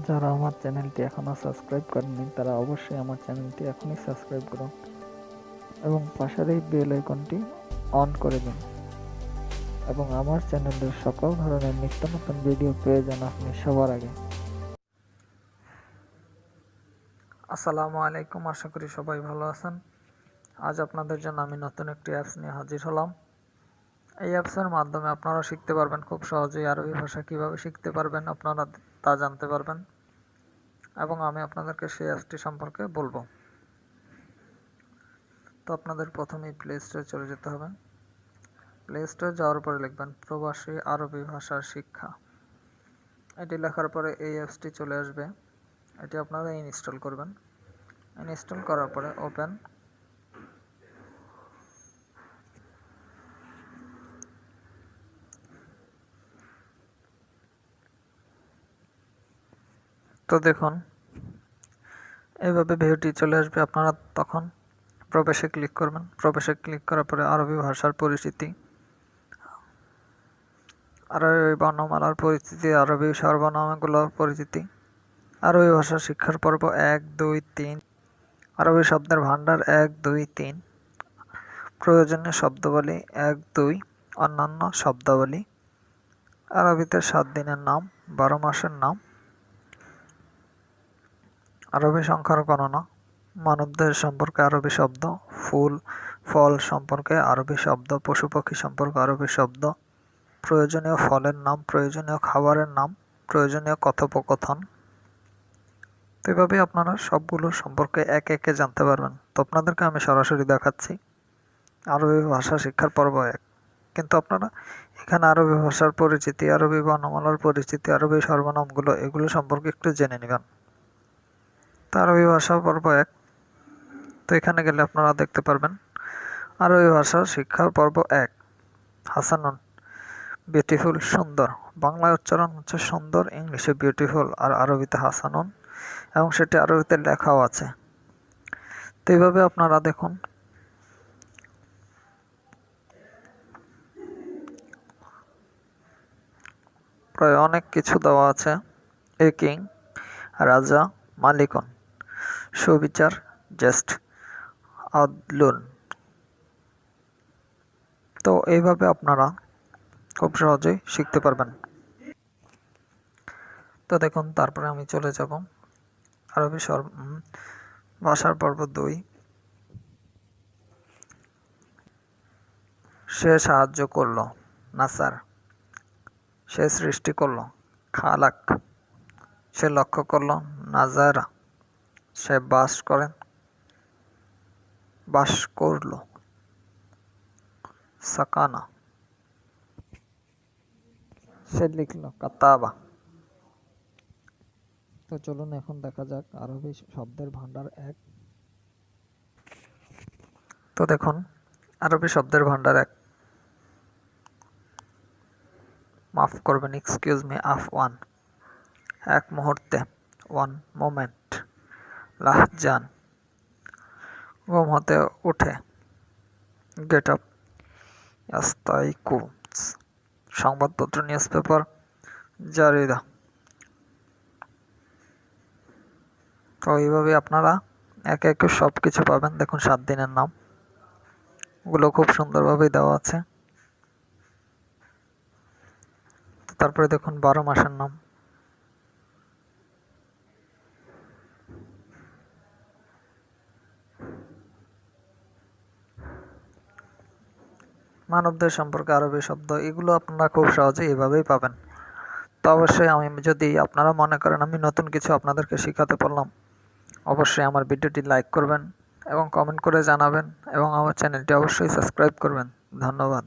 যারা আমার চ্যানেলটি এখনও সাবস্ক্রাইব করেননি তারা অবশ্যই আমার চ্যানেলটি এখনই সাবস্ক্রাইব করুন এবং পাশের এই বেল আইকনটি অন করে দিন এবং আমার চ্যানেলের সকল ধরনের নিত্য নতুন ভিডিও পেয়ে যান আপনি সবার আগে। আসসালামু আলাইকুম, আশা করি সবাই ভালো আছেন। আজ আপনাদের জন্য আমি নতুন একটি অ্যাপস নিয়ে হাজির হলাম। এই অ্যাপসের মাধ্যমে আপনারা শিখতে পারবেন খুব সহজেই আরবি ভাষা কিভাবে শিখতে পারবেন আপনারা তা জানতে পারবেন এবং আমি আপনাদেরকে সেই অ্যাপসটি সম্পর্কে বলবো। তো আপনাদের প্রথমেই প্লে স্টোরে চলে যেতে হবে। প্লে স্টোরে যাওয়ার পরে লিখবেন প্রবাসী আরবি ভাষার শিক্ষা। এটি লেখার পরে এই অ্যাপসটি চলে আসবে। এটি আপনারা ইনস্টল করবেন। ইনস্টল করার পরে ওপেন। তো দেখুন এইভাবে ভিডিওটি চলে আসবে। আপনারা তখন প্রবেশে ক্লিক করবেন। প্রবেশে ক্লিক করার পরে আরবি ভাষার পরিচিতি, আরবি বর্ণমালার পরিচিতি, আরবি সর্বনামগুলোর পরিচিতি, আরবি ভাষা শিক্ষার পর্ব 1, 2, 3, আরবি শব্দের ভাণ্ডার 1, 2, 3, প্রয়োজনীয় শব্দাবলী 1, 2, অন্যান্য শব্দাবলী, আরবিতে 7 দিনের নাম, 12 মাসের নাম, আরবি সংখ্যার গণনা, মানবদেহ সম্পর্কে আরবি শব্দ, ফুল ফল সম্পর্কে আরবি শব্দ, পশু পাখি সম্পর্কে আরবি শব্দ, প্রয়োজনীয় ফলের নাম, প্রয়োজনীয় খাবারের নাম, প্রয়োজনীয় কথোপকথন। তো এভাবেই আপনারা সবগুলো সম্পর্কে একে একে জানতে পারবেন। তো আপনাদেরকে আমি সরাসরি দেখাচ্ছি আরবি ভাষা শিক্ষার পর্ব 1। কিন্তু আপনারা এখানে আরবি ভাষার পরিচিতি, আরবি বর্ণমালার পরিচিতি, আরবি সর্বনামগুলো এগুলো সম্পর্কে একটু জেনে নেবেন। তো আরবি ভাষা পর্ব 1। তো এখানে গেলে আপনারা দেখতে পারবেন আরবি ভাষা শিক্ষার পর্ব 1, হাসানুন, বিউটিফুল, সুন্দর। বাংলায় উচ্চারণ হচ্ছে সুন্দর, ইংলিশে বিউটিফুল আর আরবিতে হাসানুন, এবং সেটি আরবিতে লেখাও আছে। তো এইভাবে আপনারা দেখুন প্রায় অনেক কিছু দেওয়া আছে। এ কিং, রাজা, মালিকুন, সুবিচার, জেস্ট, আদলুন। তো এইভাবে আপনারা খুব সহজেই শিখতে পারবেন। তো দেখুন তারপরে আমি চলে যাব আরবি ভাষার পর্ব 2। সে সাহায্য করল, নাসার। সে সৃষ্টি করল, খালাক। সে লক্ষ্য করল, নাজারা। সে বাস করল, সাকানা। সে লিখল, কাতাবা। তো চলুন এখন দেখা যাক আরবি শব্দের ভাণ্ডার 1। তো দেখুন আরবি শব্দের ভাণ্ডার 1। মাফ করবেন, এক্সকিউজ মি, আফ 1, এক মুহূর্তে, 1 মোমেন্ট। লাহজান, ঘুম হতে উঠে, গেট আপ। ইয়াস্তাইকুজ, সংবাদপত্র, নিউজ পেপার, জারিদা। তো এইভাবে আপনারা একে একে সব কিছু পাবেন। দেখুন 7 দিনের নাম, ওগুলো খুব সুন্দরভাবেই দেওয়া আছে। তারপরে দেখুন 12 মাসের নাম, মানবদের সম্পর্কে আরবি শব্দ, এগুলো আপনারা খুব সহজে এভাবেই পাবেন। তো অবশ্যই যদি আপনারা মনে করেন আমি নতুন কিছু আপনাদেরকে শেখাতে পারলাম, অবশ্যই আমার ভিডিওটি লাইক করবেন এবং কমেন্ট করে জানাবেন এবং আমার চ্যানেলটি অবশ্যই সাবস্ক্রাইব করবেন। ধন্যবাদ।